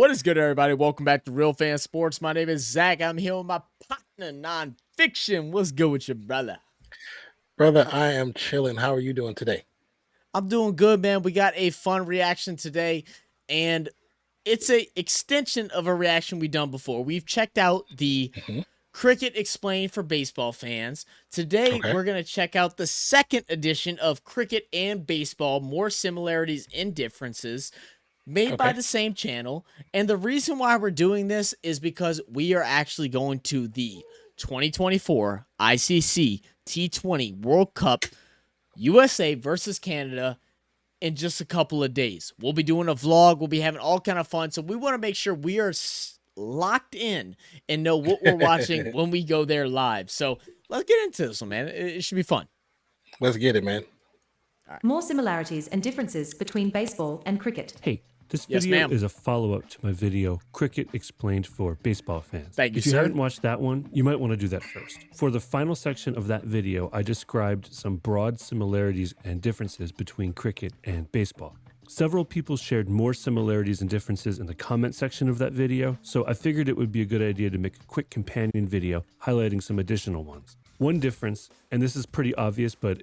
What is good, everybody? Welcome back to Real Fan Sports. My name is Zach. I'm here with my partner, Nonpfixion. What's good with you, brother? Brother, I am chilling. How are you doing today? I'm doing good, man. We got a fun reaction today, and it's a extension of a reaction we've done before. We've checked out the Cricket Explained for baseball fans. Today, Okay. we're going to check out the second edition of Cricket and Baseball, More Similarities and Differences, made by Okay. the same channel. And the reason why we're doing this is because we are actually going to the 2024 ICC T20 World Cup, USA versus Canada, in just a couple of days. We'll be doing a vlog. We'll be having all kind of fun. So we want to make sure we are locked in and know what we're watching when we go there live. So let's get into this one, man. It should be fun. Let's get it, man. More similarities and differences between baseball and cricket. Hey, this Yes, video ma'am. is a follow-up to my video, Cricket Explained for Baseball Fans. Thank you, If you sir. haven't watched that one, you might want to do that first. For the final section of that video, I described some broad similarities and differences between cricket and baseball. Several people shared more similarities and differences in the comment section of that video, so I figured it would be a good idea to make a quick companion video highlighting some additional ones. One difference, and this is pretty obvious, but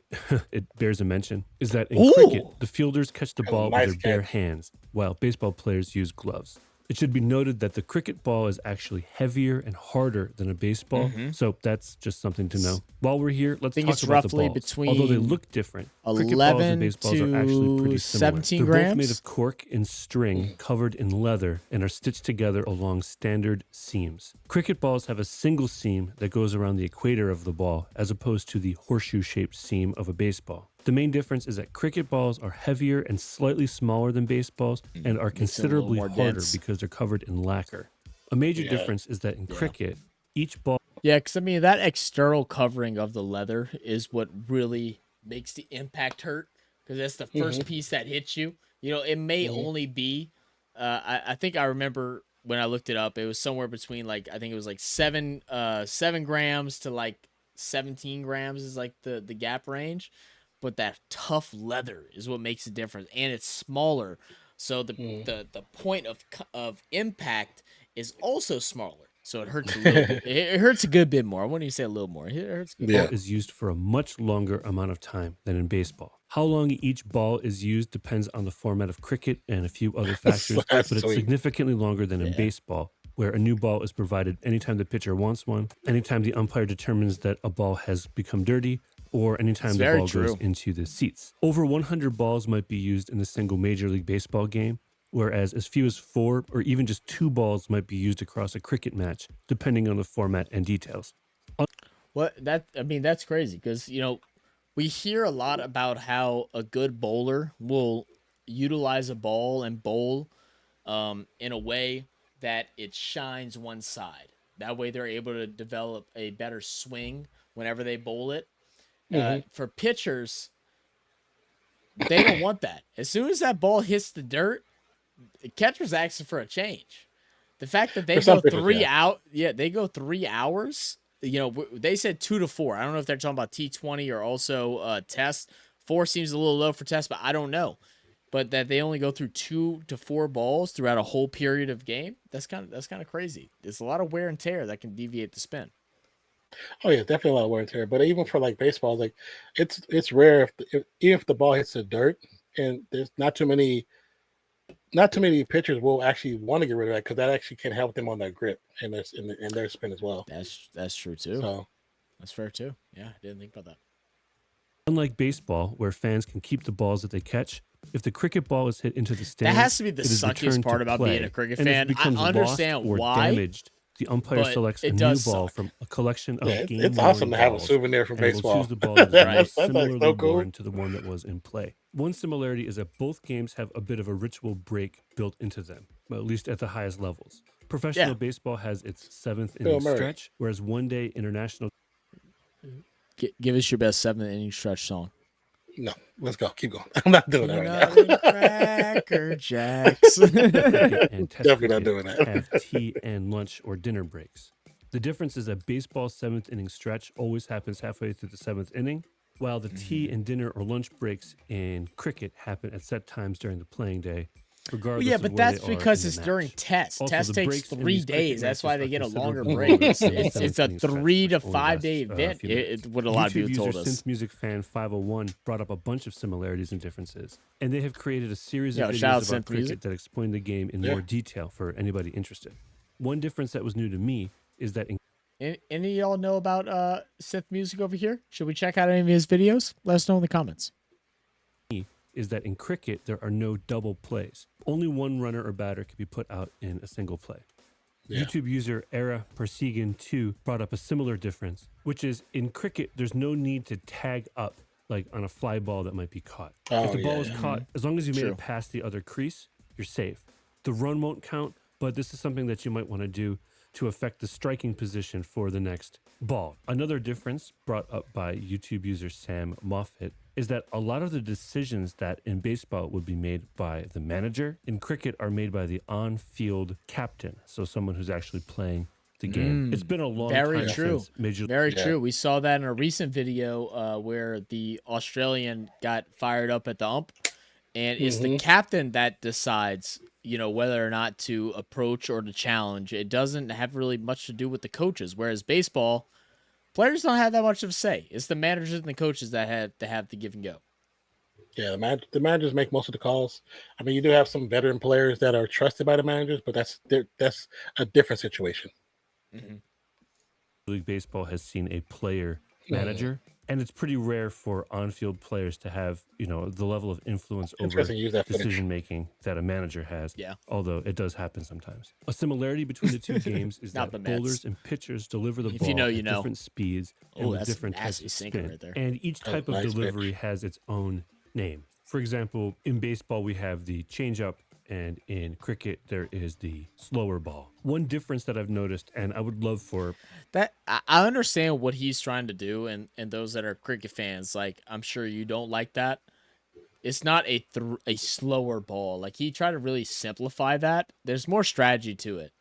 it bears a mention, is that in cricket, the fielders catch the ball nice with their bare catch. hands, while baseball players use gloves. It should be noted that the cricket ball is actually heavier and harder than a baseball, so that's just something to know. While we're here, let's think talk it's about the roughly balls. Although they between look different, cricket balls 11 and baseballs are actually pretty to similar. 17 They're both made grams? of cork and string covered in leather and are stitched together along standard seams. Cricket balls have a single seam that goes around the equator of the ball, as opposed to the horseshoe-shaped seam of a baseball. The main difference is that cricket balls are heavier and slightly smaller than baseballs and are considerably more harder dense. because they're covered in lacquer. A major difference is that in cricket, each ball Yeah, because I mean, that external covering of the leather is what really makes the impact hurt, because that's the first piece that hits you. You know, it may only be, I think I remember when I looked it up, it was somewhere between, like, I think it was like 7 grams to like 17 grams is like the gap range. But that tough leather is what makes a difference, and it's smaller, so the point of impact is also smaller, so it hurts a little bit. It hurts a good bit more. I wouldn't even say a little more. It hurts a good Yeah. ball is used for a much longer amount of time than in baseball. How long each ball is used depends on the format of cricket and a few other factors, That's but it's sweet. significantly longer than in baseball, where a new ball is provided anytime the pitcher wants one, anytime the umpire determines that a ball has become dirty, or anytime the very ball goes true. into the seats. Over 100 balls might be used in a single Major League Baseball game, whereas as few as 4 or even just 2 balls might be used across a cricket match, depending on the format and details. I mean, that's crazy, because, you know, we hear a lot about how a good bowler will utilize a ball and bowl in a way that it shines one side. That way, they're able to develop a better swing whenever they bowl it. For pitchers, they don't want that. As soon as that ball hits the dirt, the catcher's asking for a change. The fact that they For go some pitchers, 3 yeah. out, they go 3 hours. You know, they said 2 to 4. I don't know if they're talking about T20 or also test. 4 seems a little low for test, but I don't know. But that they only go through 2 to 4 balls throughout a whole period of game, that's kind of crazy. There's a lot of wear and tear that can deviate the spin. Oh yeah, definitely a lot of wear and tear. But even for like baseball, like it's rare if the ball hits the dirt, and there's not too many pitchers will actually want to get rid of that, because that actually can help them on their grip and their spin as well. That's true too. So That's fair too. Yeah, I didn't think about that. Unlike baseball, where fans can keep the balls that they catch, if the cricket ball is hit into the stands, That has to be the it is suckiest returned part to about play, being a cricket and if it fan. I becomes understand lost or why, damaged, the umpire but selects it a new does ball suck. from a collection of yeah, game it's awesome to have a balls, souvenir from and will baseball. choose the ball that is Right. most That's like similarly so cool. worn to the one that was in play. One similarity is that both games have a bit of a ritual break built into them, at least at the highest levels. Professional Yeah. baseball has its 7th Bill inning Murray. stretch, whereas one-day international Give us your best 7th inning stretch song. No, let's go. Keep going. I'm not doing that right Peanut now. and Cracker Jacks. cricket and test Definitely not cricket doing that. have tea and lunch or dinner breaks. The difference is that baseball's 7th inning stretch always happens halfway through the 7th inning, while the tea and dinner or lunch breaks in cricket happen at set times during the playing day. regardless yeah, of but where that's they are because in it's the during match. test. Also, Test the takes breaks in 3 these cricket days. That's why matches they are get a longer considerably break. longer It's than the it's, it's a 7th inning stretch, 3 to which only 5 day lasts, a event. few minutes. What a lot of YouTube people user told us. Synth Music Fan 501 brought up a bunch of similarities and differences, and they have created a series of Shout out videos about Synth Music. cricket that explain the game in more detail for anybody interested. One difference that was new to me is that in Any of y'all know about Synth Music over here? Should we check out any of his videos? Let us know in the comments. cricket there are no double plays. Only one runner or batter can be put out in a single play. Yeah. YouTube user Era Persigan2 brought up a similar difference, which is in cricket, there's no need to tag up like on a fly ball that might be caught. If the ball is caught, as long as you made True. it past the other crease, you're safe. The run won't count, but this is something that you might want to do to affect the striking position for the next ball. Another difference brought up by YouTube user Sam Moffat is that a lot of the decisions that in baseball would be made by the manager, in cricket are made by the on-field captain, so someone who's actually playing the game. It's been a long Very time true. since Major Very true. We saw that in a recent video where the Australian got fired up at the ump, and it's the captain that decides, whether or not to approach or to challenge. It doesn't have really much to do with the coaches. Whereas baseball, players don't have that much of a say. It's the managers and the coaches that have the give and go. Yeah, the managers make most of the calls. I mean, you do have some veteran players that are trusted by the managers, but that's a different situation. League Baseball has seen a player manager, and it's pretty rare for on-field players to have, the level of influence over Interesting, use that footage. decision-making that a manager has. Yeah. Although it does happen sometimes. A similarity between the two games is Not that the Mets. bowlers and pitchers deliver the If ball you know, you at know. different speeds and with that's a different types nasty of sinker spin. right there. And each type of nice delivery pitch. has its own name. For example, in baseball, we have the changeup, and in cricket, there is the slower ball. One difference that I've noticed, and I would love for That I understand what he's trying to do, and those that are cricket fans, like, I'm sure you don't like that. It's not a slower ball. Like, he tried to really simplify that. There's more strategy to it.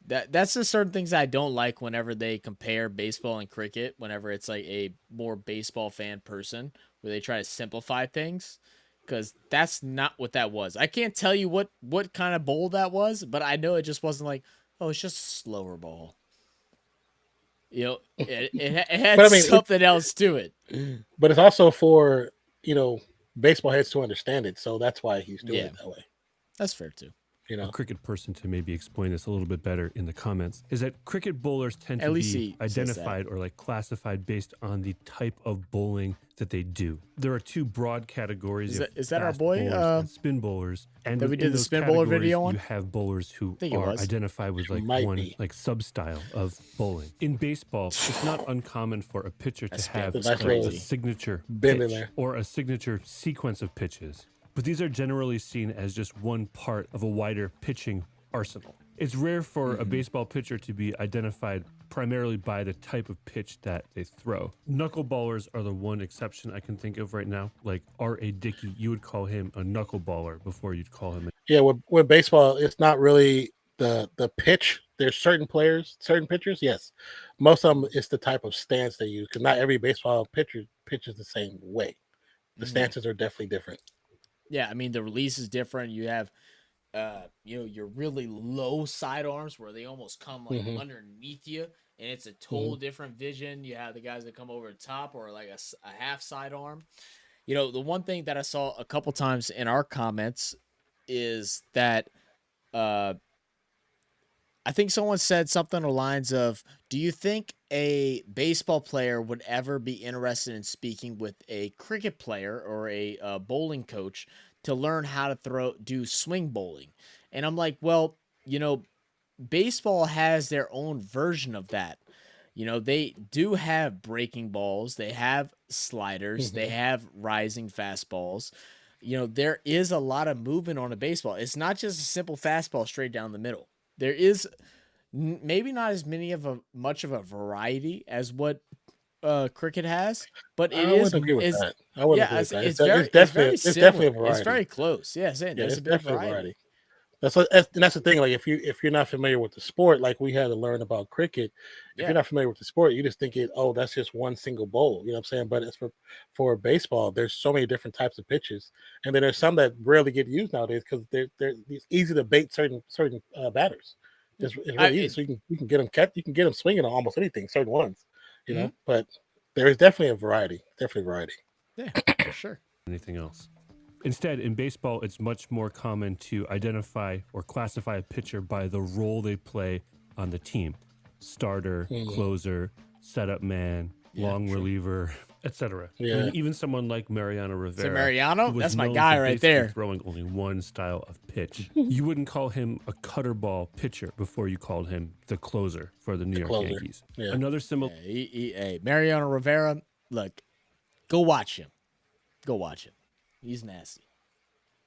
That's the certain things I don't like whenever they compare baseball and cricket. Whenever it's like a more baseball fan person, where they try to simplify things, because that's not what that was. I can't tell you what kind of bowl that was, but I know it just wasn't like, oh, it's just a slower ball. It had But I mean, something else to it. But it's also for baseball heads to understand it, so that's why he's doing it that way. That's fair too. a cricket person to maybe explain this a little bit better in the comments, is that cricket bowlers tend At to least be he says identified or like classified based on the type of bowling that they do. There are two broad categories. Is that our fast boy, bowlers and spin bowlers? And that we within did the those spin bowler categories, video on? You have bowlers who think it are was. identified with like Might one be. like sub-style of bowling. In baseball, it's not uncommon for a pitcher That to spin have was That's a crazy. signature Bend in pitch there. or a signature sequence of pitches. But these are generally seen as just one part of a wider pitching arsenal. It's rare for a baseball pitcher to be identified primarily by the type of pitch that they throw. Knuckleballers are the one exception I can think of right now. Like R.A. Dickey, you would call him a knuckleballer before you'd call him Yeah, with baseball, it's not really the pitch. There's certain players, certain pitchers. Yes, most of them it's the type of stance they use because not every baseball pitcher pitches the same way. The stances are definitely different. Yeah, I mean the release is different. You have your really low sidearms where they almost come like underneath you, and it's a total different vision. You have the guys that come over the top or like a half sidearm. The one thing that I saw a couple times in our comments is that I think someone said something along the lines of, do you think a baseball player would ever be interested in speaking with a cricket player or a bowling coach to learn how to do swing bowling? And I'm like, well, baseball has their own version of that. They do have breaking balls, they have sliders, they have rising fastballs. There is a lot of movement on a baseball. It's not just a simple fastball straight down the middle. There is maybe not as much of a variety as what cricket has, but I wouldn't agree with that. I wouldn't agree with that. It's It's very definitely a similar. variety. It's very close. Yeah, Yeah, there's it's a bit of definitely a variety. that's the thing. Like if you're not familiar with the sport, like we had to learn about cricket. If you're not familiar with the sport, you just think that's just one single bowl. You know what I'm saying? But it's for baseball. There's so many different types of pitches, and then there's some that rarely get used nowadays because it's easy to bait certain batters. It's really easy. So you can get them swinging on almost anything. Certain ones, you know. But there is definitely a variety. Yeah, for sure. Anything else? Instead, in baseball, it's much more common to identify or classify a pitcher by the role they play on the team. Starter, closer, setup man, long reliever, etc. Yeah. I mean, even someone like Mariano Rivera. So Mariano, who was that's my known guy for right basically there. throwing only one style of pitch. You wouldn't call him a cutter ball pitcher before you called him the closer for the New York Yankees. Yeah. Another similar Mariano Rivera, look, go watch him. He's nasty.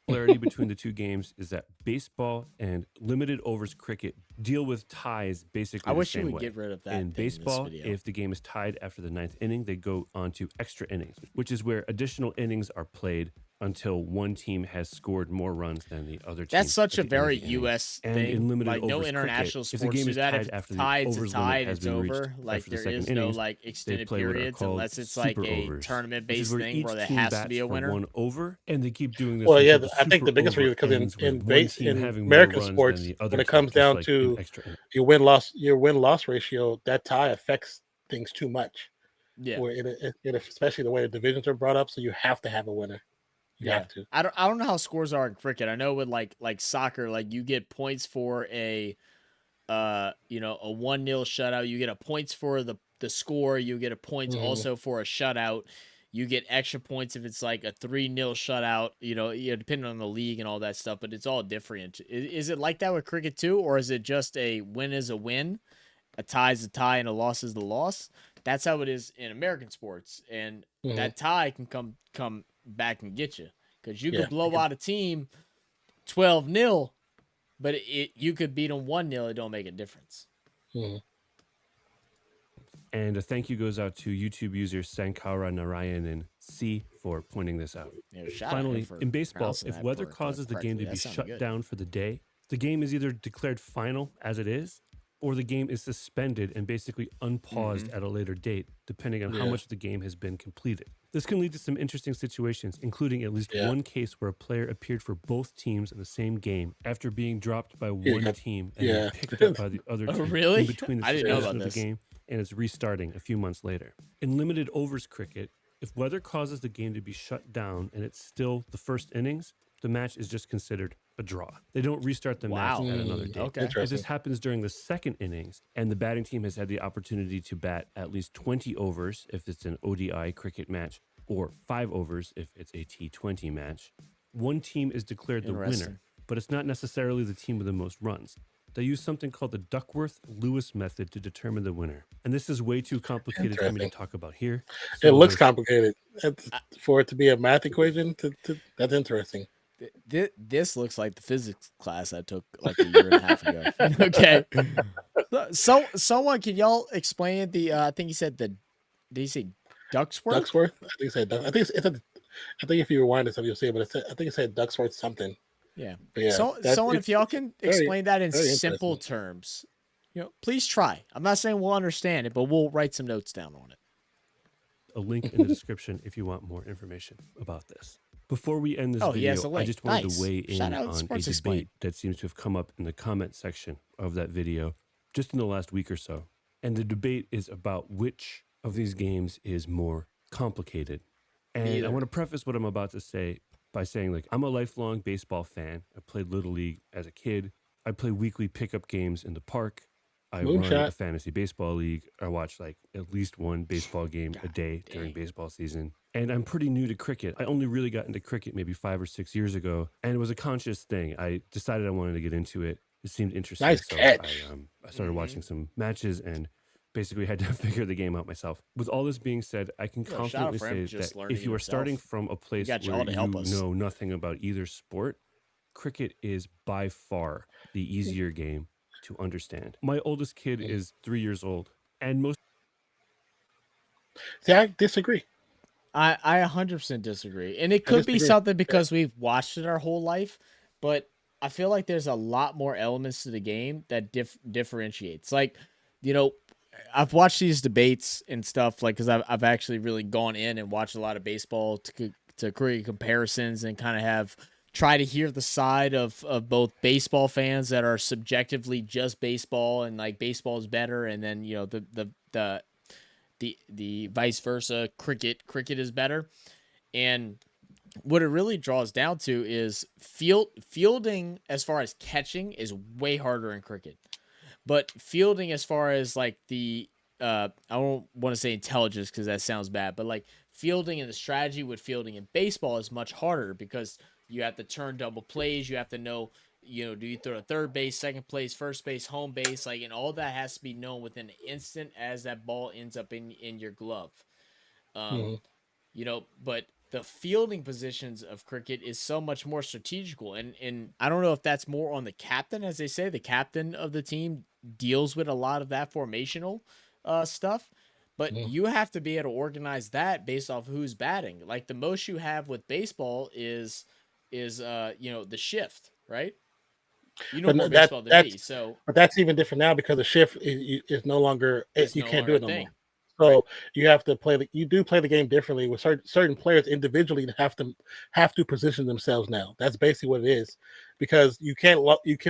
similarity between the two games is that baseball and limited overs cricket deal with ties basically I the wish same you would way. get rid of that. In thing baseball, in this video. if the game is tied after the 9th inning, they go on to extra innings, which is where additional innings are played until one team has scored more runs than the other team. That's such a at the end of very the inning. U.S. And thing. in limited Like no overs international cricket, if the sports game do is that. tied If it's after the tied, it's overs tied. limit has It's been reached over. Like after the there second is no innings, like they extended play what are periods called unless it's like super a overs, which is tournament-based where thing each where there team has to bats be a for winner. one over, and they keep doing this. Well, until yeah, the I think the super biggest reason over because ends with one in team having American more runs sports, than the other when it team, comes just down like to in extra innings. your win loss ratio, that tie affects things too much. Yeah. Where especially the way the divisions are brought up, so you have to have a winner. You have to. I don't know how scores are in cricket. I know with like soccer, like you get points for a a 1-0 shutout. You get a points for the score. You get a points also for a shutout. You get extra points if it's like a 3-0 shutout. Depending on the league and all that stuff. But it's all different. Is it like that with cricket too, or is it just a win is a win, a tie is a tie, and a loss is the loss? That's how it is in American sports, and that tie can come back and get you because you could blow out a team 12-0. But you could beat them 1-0. It don't make a difference. And a thank you goes out to YouTube user Sankara Narayanan C for pointing this out. Finally, in baseball, if weather causes the game to be shut down for the day, the game is either declared final as it is, or the game is suspended and basically unpaused at a later date, depending on how much the game has been completed. This can lead to some interesting situations, including at least one case where a player appeared for both teams in the same game after being dropped by one team and then picked up by the other team really? in between the I didn't know suspension about of the this. game and it's restarting a few months later. In limited overs cricket, if weather causes the game to be shut down and it's still the first innings, the match is just considered a draw. They don't restart the match at another date. Okay. If this happens during the second innings and the batting team has had the opportunity to bat at least 20 overs if it's an ODI cricket match, or 5 overs if it's a T20 match, one team is declared the winner, but it's not necessarily the team with the most runs. They use something called the Duckworth-Lewis method to determine the winner. And this is way too complicated for me to talk about here. So it looks complicated. For it to be a math equation, that's interesting. This looks like the physics class I took like a year and a half ago. Okay. So someone, can y'all explain I think he said did he say Ducksworth? Ducksworth? I think it said I think if you rewind this, you'll see it, but I think it said Ducksworth something. Yeah. So someone, if y'all can explain that in simple terms, please try. I'm not saying we'll understand it, but we'll write some notes down on it. A link in the description if you want more information about this. Before we end this video, I just wanted to weigh in on a debate that seems to have come up in the comment section of that video just in the last week or so. And the debate is about which of these games is more complicated. And I want to preface what I'm about to say by saying, I'm a lifelong baseball fan. I played Little League as a kid. I play weekly pickup games in the park. I run a fantasy baseball league. I watch at least one baseball game a day during baseball season. And I'm pretty new to cricket. I only really got into cricket maybe 5 or 6 years ago. And it was a conscious thing. I decided I wanted to get into it. It seemed interesting. Nice catch. I started watching some matches and basically had to figure the game out myself. With all this being said, I can confidently say that if you are starting from a place where you know nothing about either sport, cricket is by far the easier game to understand. My oldest kid is 3 years old, and most... See, I disagree. I 100% disagree. And it could be something because we've watched it our whole life, but I feel like there's a lot more elements to the game that differentiates. Like, you know, I've watched these debates and stuff, like, because I've actually really gone in and watched a lot of baseball to create comparisons and kind of have try to hear the side of both baseball fans that are subjectively just baseball and like baseball is better, and then the vice versa, cricket is better. And what it really draws down to is fielding as far as catching is way harder in cricket, but fielding as far as like the I don't want to say intelligence because that sounds bad, but like fielding and the strategy with fielding in baseball is much harder because you have to turn double plays, you have to know, do you throw a third base, second place, first base, home base, like, and all that has to be known within an instant as that ball ends up in your glove. um Hmm. but the fielding positions of cricket is so much more strategical, and I don't know if that's more on the captain, as they say, the captain of the team deals with a lot of that formational stuff, but Hmm. you have to be able to organize that based off who's batting. Like the most you have with baseball is the shift, right? You know But more that baseball than that's me, so but that's even different now because the shift is no longer it's you no can't longer do a it no more. thing. So you have to you do play the game differently with certain players individually have to position themselves now. That's basically what it is, because you can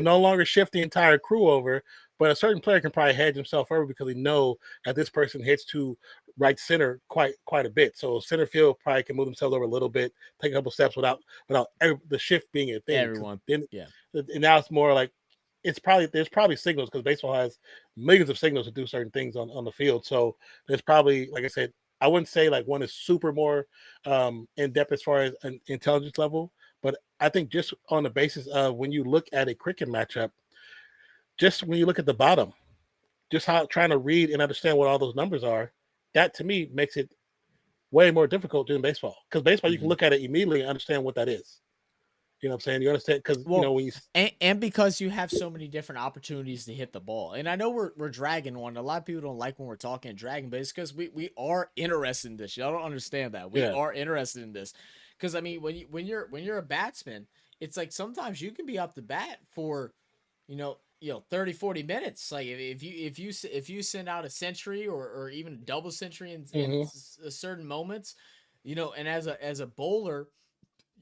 no longer shift the entire crew over, but a certain player can probably hedge himself over because they know that this person hits to right center quite a bit. So center field probably can move themselves over a little bit, take a couple steps without the shift being a thing. Because Everyone, then yeah. and now it's more like there's probably signals because baseball has millions of signals to do certain things on the field. So there's probably, like I said, I wouldn't say like one is super more in depth as far as an intelligence level, but I think just on the basis of when you look at a cricket matchup, just when you look at the bottom, just how trying to read and understand what all those numbers are, that to me makes it way more difficult than baseball. Because baseball, you can Mm-hmm. look at it immediately and understand what that is. You know what I'm saying? You understand because Well, when you and because you have so many different opportunities to hit the ball. And I know we're dragging one. A lot of people don't like when we're talking dragging, but it's because we are interested in this. Y'all don't understand that. We yeah. are interested in this. Because I mean, when you're a batsman, it's like sometimes you can be up the bat for, 30, 40 minutes. Like if you send out a century or even a double century in Hmm. certain moments, and as a bowler,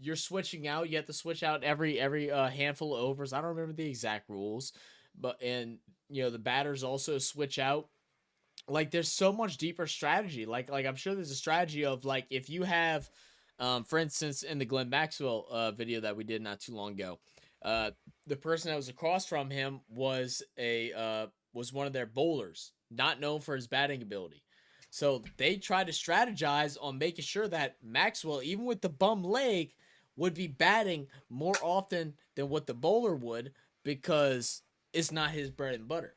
you're switching out. You have to switch out every handful of overs. I don't remember the exact rules, but and the batters also switch out. Like there's so much deeper strategy. Like I'm sure there's a strategy of like if you have, for instance, in the Glenn Maxwell video that we did not too long ago, uh, the person that was across from him was one of their bowlers, not known for his batting ability. So they tried to strategize on making sure that Maxwell, even with the bum leg, would be batting more often than what the bowler would because it's not his bread and butter.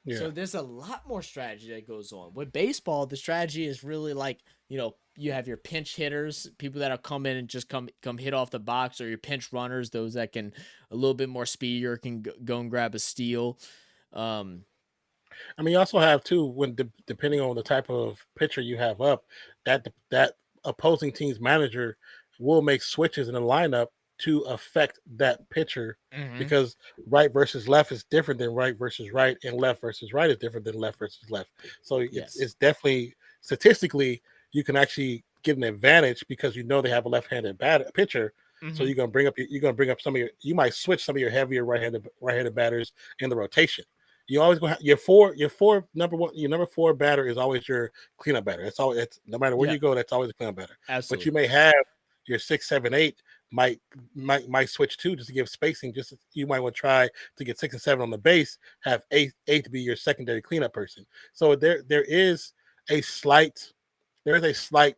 Yeah. So there's a lot more strategy that goes on. With baseball, the strategy is really like, you have your pinch hitters, people that'll come in and just come hit off the box, or your pinch runners, those that can a little bit more speedier can go and grab a steal. Um, I mean, you also have too depending on the type of pitcher you have up, that opposing team's manager will make switches in the lineup to affect that pitcher, mhm. because right versus left is different than right versus right, and left versus right is different than left versus left. So Yes. it's definitely statistically you can actually get an advantage because you know they have a left-handed pitcher. So Mhm. you're gonna bring up you might switch some of your heavier right-handed batters in the rotation. You always go your four number four batter is always your cleanup batter. It's no matter where Yeah, you go, that's always a cleanup batter. But you absolutely. may have your 6, 7, 8 might switch too, just to give spacing. Just you might want to try to get 6 and 7 on the base, have eight to be your secondary cleanup person. So a slight there is a slight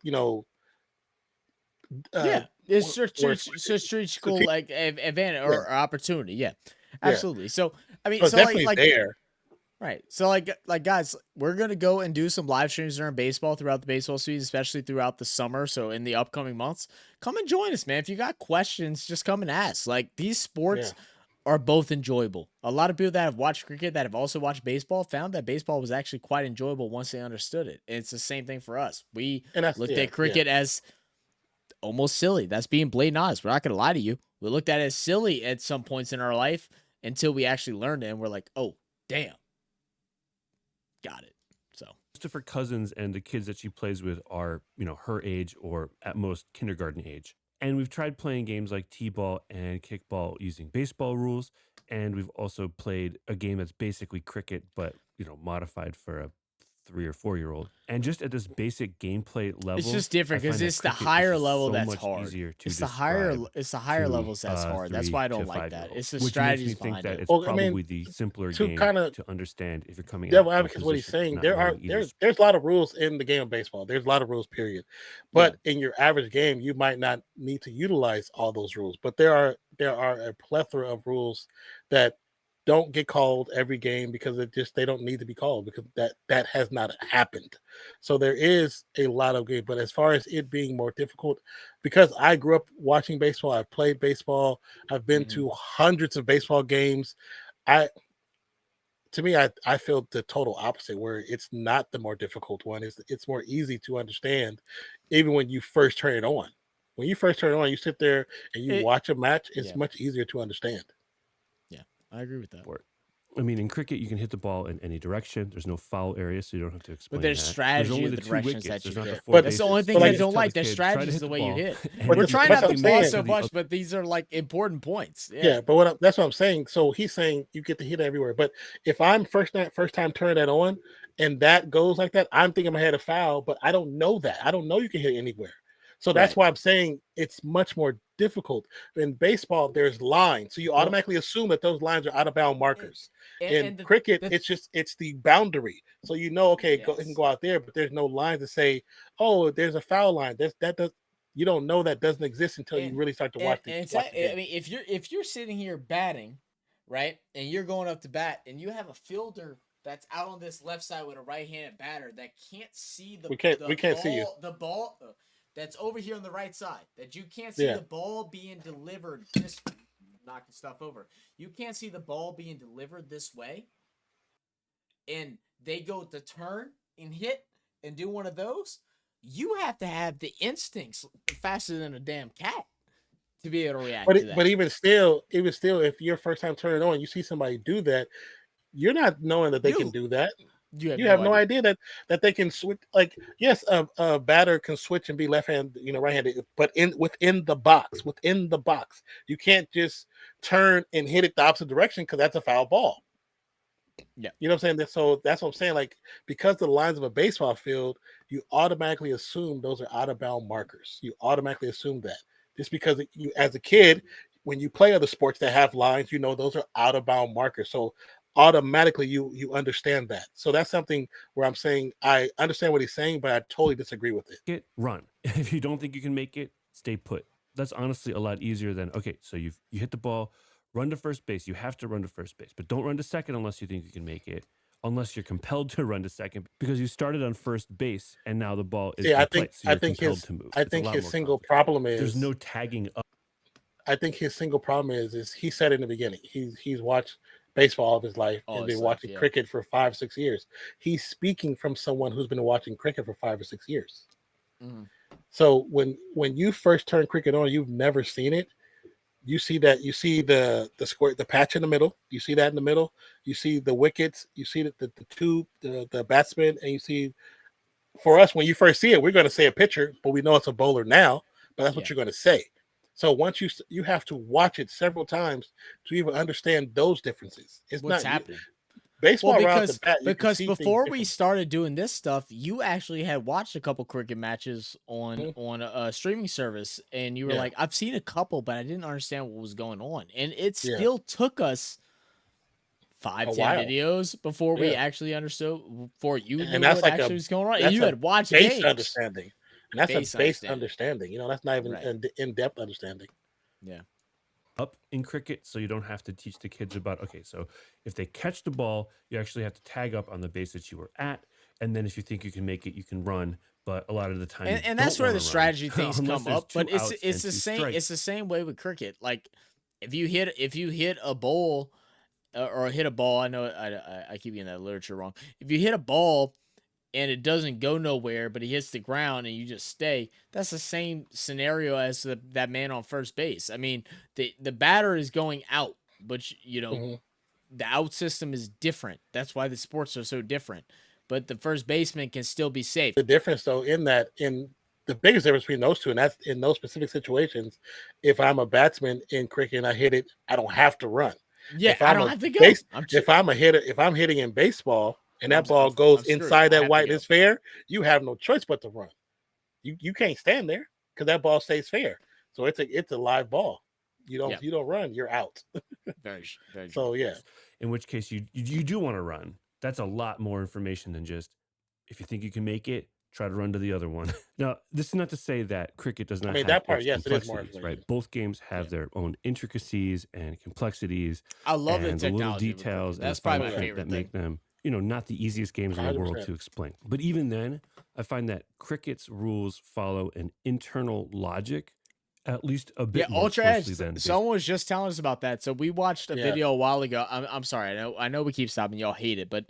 uh Yeah. It's where strategical like advantage yeah, or opportunity. Yeah. yeah. Absolutely. So I mean, So it's so like definitely like there. right. So like guys, we're gonna go and do some live streams during baseball throughout the baseball season, especially throughout the summer. So in the upcoming months, come and join us, man. If you got questions, just come and ask. Like these Yeah. sports are both enjoyable. A lot of people that have watched cricket that have also watched baseball found that baseball was actually quite enjoyable once they understood it. And it's the same thing for us. We And that's looked yeah, at yeah. cricket as almost silly. That's being blatant honest. We're not going to lie to you. We looked at it as silly at some points in our life until we actually learned it, and we're like, oh, damn. Got it. So Christopher Cousins and the kids that she plays with are, her age or at most kindergarten age. And we've tried playing games like T-ball and kickball using baseball rules. And we've also played a game that's basically cricket, but, modified for a 3 or 4 year old. And just at this basic gameplay level, it's just different I because find that it's the cricket is higher just level so that's much hard. easier to It's the higher describe levels that's hard. That's 3 why I to don't like that. 5-year-olds, It's the which makes strategies me think behind that it. it's Well, I probably mean, the simpler to game kind of to understand if you're coming devil out from a advocate is what he's position of saying. not There are knowing either there's a lot of rules in the game of baseball. There's a lot of rules, period. Yeah. But in your average game, you might not need to utilize all those rules. But there are a plethora of rules that don't get called every game because they don't need to be called because that has not happened. So there is a lot of game. But as far as it being more difficult, because I grew up watching baseball, I've played baseball, I've been to hundreds of baseball games. To me, I feel the total opposite, where it's not the more difficult one. It's more easy to understand, even when you first turn it on. When you first turn it on, you sit there and you It- watch a match. It's yeah. much easier to understand. Yeah, I agree with that. sport. I mean, in cricket, you can hit the ball in any direction. There's no foul area, so you don't have to explain But there's that. strategy only of the the 2 directions wickets. that you There's not the hit. 4 But That's the bases. only thing but I like- don't Tell like. the The kid, strategy try to is hit the way ball, you hit. and We're But trying that's not what to I'm ball saying. so much, but these are like important points. Yeah, but that's what I'm saying. So he's saying you get to hit everywhere. But if I'm first time turning that on, and that goes like that, I'm thinking I had a foul, but I don't know that. I don't know you can hit anywhere. So that's Right. why I'm saying it's much more difficult. In baseball, there's lines, so you Well- automatically assume that those lines are out of bound markers. In And cricket, it's the boundary. So okay, it can Yes. go out there, but there's no line to say, oh, there's a foul line. You don't know that doesn't exist until you really start to watch the game. I mean, if you're sitting here batting, right, and you're going up to bat, and you have a fielder that's out on this left side with a right-handed batter that can't see the We can't ball, see you. the ball that's over here on the right side, that you can't see Yeah. the ball being delivered this, knocking stuff over. You can't see the ball being delivered this way, and they go to turn and hit and do one of those. You have to have the instincts faster than a damn cat to be able to react to that. But even still, if you're first time turning on, you see somebody do that, you're not knowing that they can do that. You have no idea that they can switch. Like, yes, a batter can switch and be left hand, right handed, but within the box, you can't just turn and hit it the opposite direction because that's a foul ball. Yeah. You know what I'm saying? So that's what I'm saying. Like, because the lines of a baseball field, you automatically assume those are out of bound markers. You automatically assume that just because you, as a kid, when you play other sports that have lines, those are out of bound markers. So automatically you understand that. So that's something where I'm saying I understand what he's saying, but I totally disagree with it. Run. If you don't think you can make it, stay put. That's honestly a lot easier than, okay, so you hit the ball, run to first base. You have to run to first base, but don't run to second unless you think you can make it, unless you're compelled to run to second because you started on first base and now the ball is I place, so you're compelled to move. I think his single problem is there's no tagging up. I think his single problem is he said in the beginning, he's watched baseball all of his life and been watching cricket for 5-6 years. He's speaking from someone who's been watching cricket for 5 or 6 years. Mhm. So when you first turn cricket on, you've never seen it. You see the square, the patch in the middle. You see that in the middle. You see the wickets. You see the batsman, and you see. For us, when you first see it, we're going to say a pitcher, but we know it's a bowler now. But that's what you're going to say. So once you have to watch it several times to even understand those differences. It's What's not happening. baseball Well, right off the bat. because before we started doing this stuff, you actually had watched a couple cricket matches on a streaming service, and you were like, "I've seen a couple, but I didn't understand what was going on." And it still took us 5-10 videos before we actually understood. Before you knew what actually was going on, and you had watched games. Understanding, and that's a base understanding. That's not even an in-depth understanding. Yeah. Up in cricket, so you don't have to teach the kids about, okay, so if they catch the ball, you actually have to tag up on the base that you were at, and then if you think you can make it, you can run. But a lot of the time, and that's where the strategy things come up. But it's the same. Strikes. It's the same way with cricket. Like if you hit a bowl or hit a ball, I know I keep getting that literature wrong. If you hit a ball and it doesn't go nowhere, but he hits the ground and you just stay, that's the same scenario as that man on first base. I mean, the batter is going out, but the out system is different. That's why the sports are so different. But the first baseman can still be safe. The difference, though, in the biggest difference between those two, and that's in those specific situations, if I'm a batsman in cricket and I hit it, I don't have to run. Yeah, I don't have to go. If I'm a hitter, if I'm hitting in baseball and that ball goes inside that white is fair, you have no choice but to run. You can't stand there because that ball stays fair. So it's a live ball. You don't run, you're out. Very so true. yeah. In which case you do want to run. That's a lot more information than just if you think you can make it, try to run to the other one. Now, this is not to say that cricket does not have that part, its yes, it is more complexities, right? Both games have their own intricacies and complexities. I love and the little technology. details. That's probably my favorite that thing. make them, not the easiest games in the world to explain. But even then, I find that cricket's rules follow an internal logic at least a bit more Ultra Edge. closely than Someone was just telling us about that. So we watched a video a while ago. I'm sorry. I know we keep stopping. Y'all hate it, but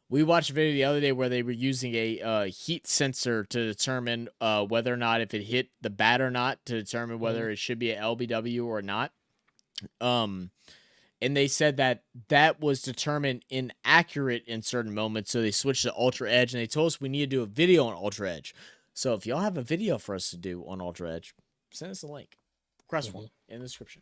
we watched a video the other day where they were using a heat sensor to determine whether or not if it hit the bat or not, to determine whether it should be an LBW or not. And they said that was determined inaccurate in certain moments, so they switched to Ultra Edge, and they told us we need to do a video on Ultra Edge. So if y'all have a video for us to do on Ultra Edge, send us a link. Request one in the description.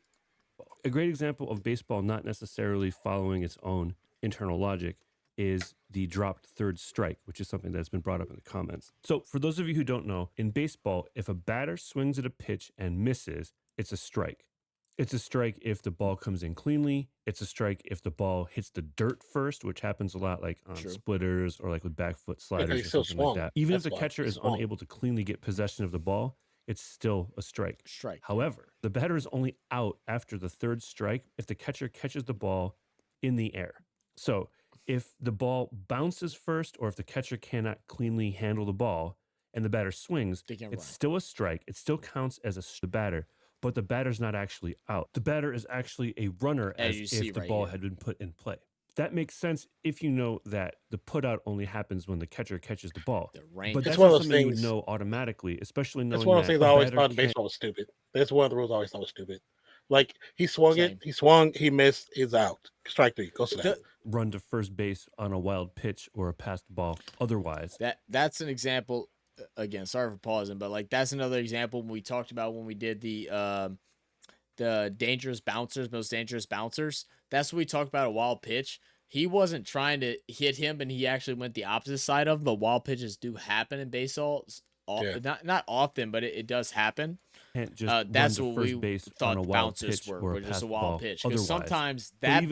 A great example of baseball not necessarily following its own internal logic is the dropped third strike, which is something that's been brought up in the comments. So for those of you who don't know, in baseball, if a batter swings at a pitch and misses, it's a strike. It's a strike if the ball comes in cleanly. It's a strike if the ball hits the dirt first, which happens a lot like on splitters or like with back foot sliders or something like that. Even if the catcher is unable to cleanly get possession of the ball, it's still a strike. However, the batter is only out after the third strike if the catcher catches the ball in the air. So if the ball bounces first or if the catcher cannot cleanly handle the ball and the batter swings, it's still a strike. It still counts as a batter, but the batter's not actually out. The batter is actually a runner as if the ball had been put in play. That makes sense if you know that the put out only happens when the catcher catches the ball. But that's not something you would know automatically, especially knowing that. That's one of those things I always thought in baseball was stupid. That's one of the rules I always thought was stupid. Like he swung he missed, he's out. Strike three, go sit down. Run to first base on a wild pitch or a passed ball. Otherwise, that's an example. Again, sorry for pausing, but like that's another example we talked about when we did the dangerous bouncers, most dangerous bouncers. That's what we talked about, a wild pitch. He wasn't trying to hit him, and he actually went the opposite side of him. The wild pitches do happen in baseball. Not often, but it does happen. That's what we thought the bouncers were just a wild pitch. Because sometimes that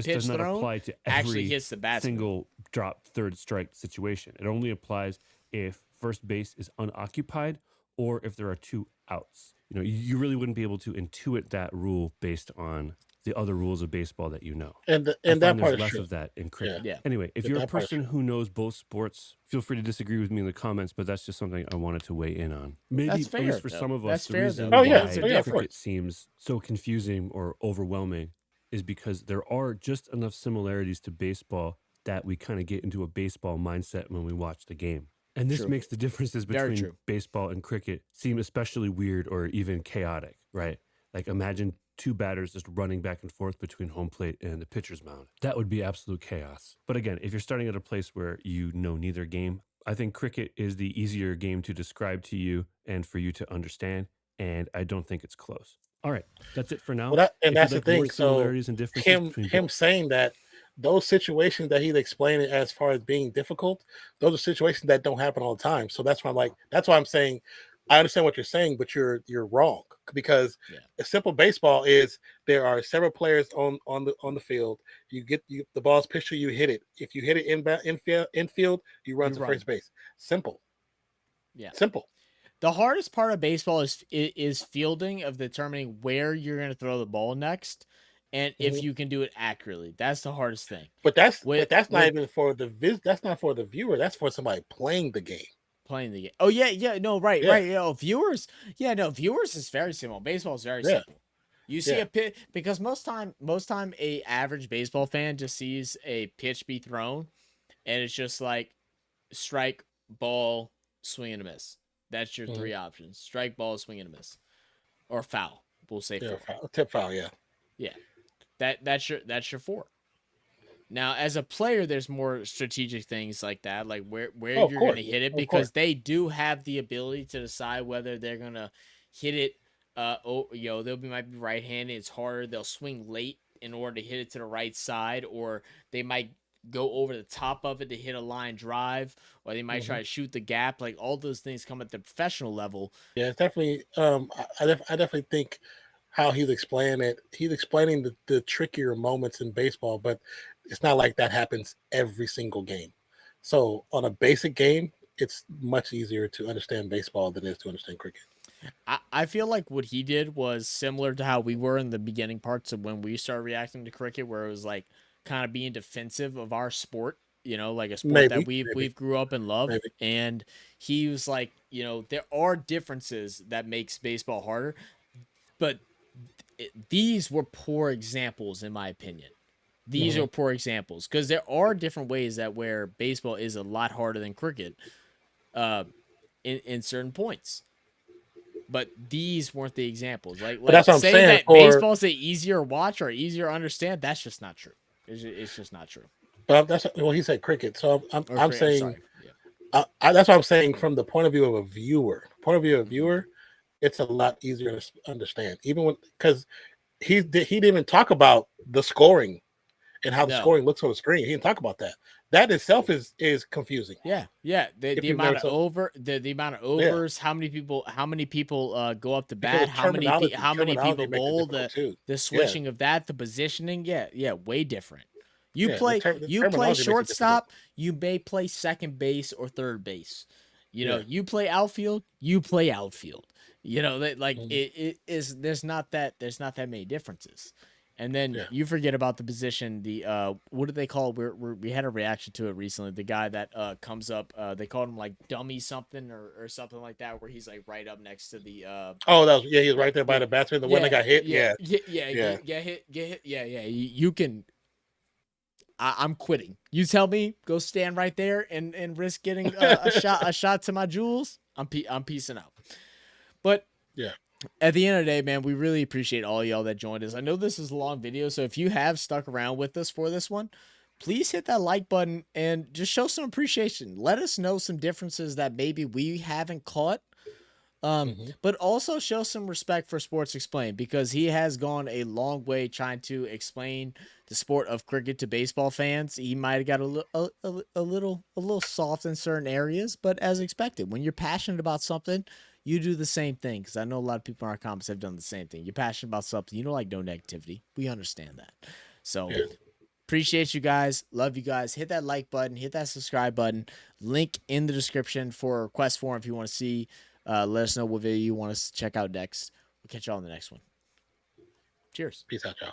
pitch thrown actually hits the batsman. Single drop third strike situation. It only applies if first base is unoccupied or if there are two outs. You really wouldn't be able to intuit that rule based on the other rules of baseball that you know. And that part is less true. of that in cricket. Yeah. Anyway, if you're a person who knows both sports, feel free to disagree with me in the comments, but that's just something I wanted to weigh in on. Maybe that's fair, at least for some of us, the reason why cricket seems so confusing or overwhelming is because there are just enough similarities to baseball that we kind of get into a baseball mindset when we watch the game. And this makes the differences between baseball and cricket seem especially weird or even chaotic, right? Like imagine two batters just running back and forth between home plate and the pitcher's mound. That would be absolute chaos. But again, if you're starting at a place where you know neither game, I think cricket is the easier game to describe to you and for you to understand. And I don't think it's close. All right, that's it for now. That's the thing. So him saying that those situations that he's explaining as far as being difficult, those are situations that don't happen all the time. So that's why I'm saying I understand what you're saying, but you're wrong, because a simple baseball is there are several players on the field. The ball's pitched to you, hit it. If you hit it infield, you run to first base. Simple. Yeah. Simple. The hardest part of baseball is fielding, of determining where you're going to throw the ball next, and if you can do it accurately. That's the hardest thing. But that's not even for that's not for the viewer. That's for somebody playing the game. Oh yeah, no, right. Viewers is very simple. Baseball is very simple. You see a pitch, because most time a average baseball fan just sees a pitch be thrown, and it's just like, strike, ball, swing and a miss. That's your three options: strike, ball, swing and a miss, or foul. We'll say Yeah, four. tip foul. Yeah. Yeah, that's your four. Now, as a player, there's more strategic things like that, like where Oh, of you're going course. to hit it, Of course. because they do have the ability to decide whether they're going to hit it. They'll might be right-handed. It's harder. They'll swing late in order to hit it to the right side, or they might go over the top of it to hit a line drive, or they might try to shoot the gap. Like all those things come at the professional level. Yeah, it's definitely. I definitely think how he's explaining it. He's explaining the trickier moments in baseball, but it's not like that happens every single game. So on a basic game, it's much easier to understand baseball than it is to understand cricket. I feel like what he did was similar to how we were in the beginning parts of when we started reacting to cricket, where it was like kind of being defensive of our sport, like a sport that we've grew up and love. Maybe. And he was like, there are differences that makes baseball harder, but these were poor examples in my opinion. These are poor examples because there are different ways that where baseball is a lot harder than cricket, in certain points. But these weren't the examples. Like that's what I'm saying saying. that baseball's a easier watch or easier understand. That's just not true. It's just not true. But he said cricket. So I'm saying, sorry. that's what I'm saying from the point of view of a viewer. It's a lot easier to understand, even because he didn't even talk about the scoring and how the scoring looks on the screen. He didn't talk about that. That itself is confusing. Yeah. The amount of the amount of overs, how many people go up to bat, how many people bowl, the switching of that, the positioning, way different. You play shortstop, you may play second base or third base. You play outfield, you play outfield. It is there's not that many differences. And then you forget about the position. The what do they call? We had a reaction to it recently. The guy that comes up, they called him like dummy something or something like that, where he's like right up next to the. He was right there by the batsman. The one that got hit. Get hit. You can. I'm quitting. You tell me, go stand right there and risk getting a shot to my jewels. I'm peacing out. But at the end of the day, man, we really appreciate all y'all that joined us. I know this is a long video, so if you have stuck around with us for this one, please hit that like button and just show some appreciation. Let us know some differences that maybe we haven't caught. But also show some respect for Sports Explained, because he has gone a long way trying to explain the sport of cricket to baseball fans. He might have got a little soft in certain areas, but as expected, when you're passionate about something, you do the same thing. Because I know a lot of people in our comments have done the same thing. You're passionate about something, you don't like no negativity. We understand that. So appreciate you guys. Love you guys. Hit that like button. Hit that subscribe button. Link in the description for a request form if you want to see. Let us know what video you want us to check out next. We'll catch y'all on the next one. Cheers. Peace out, y'all.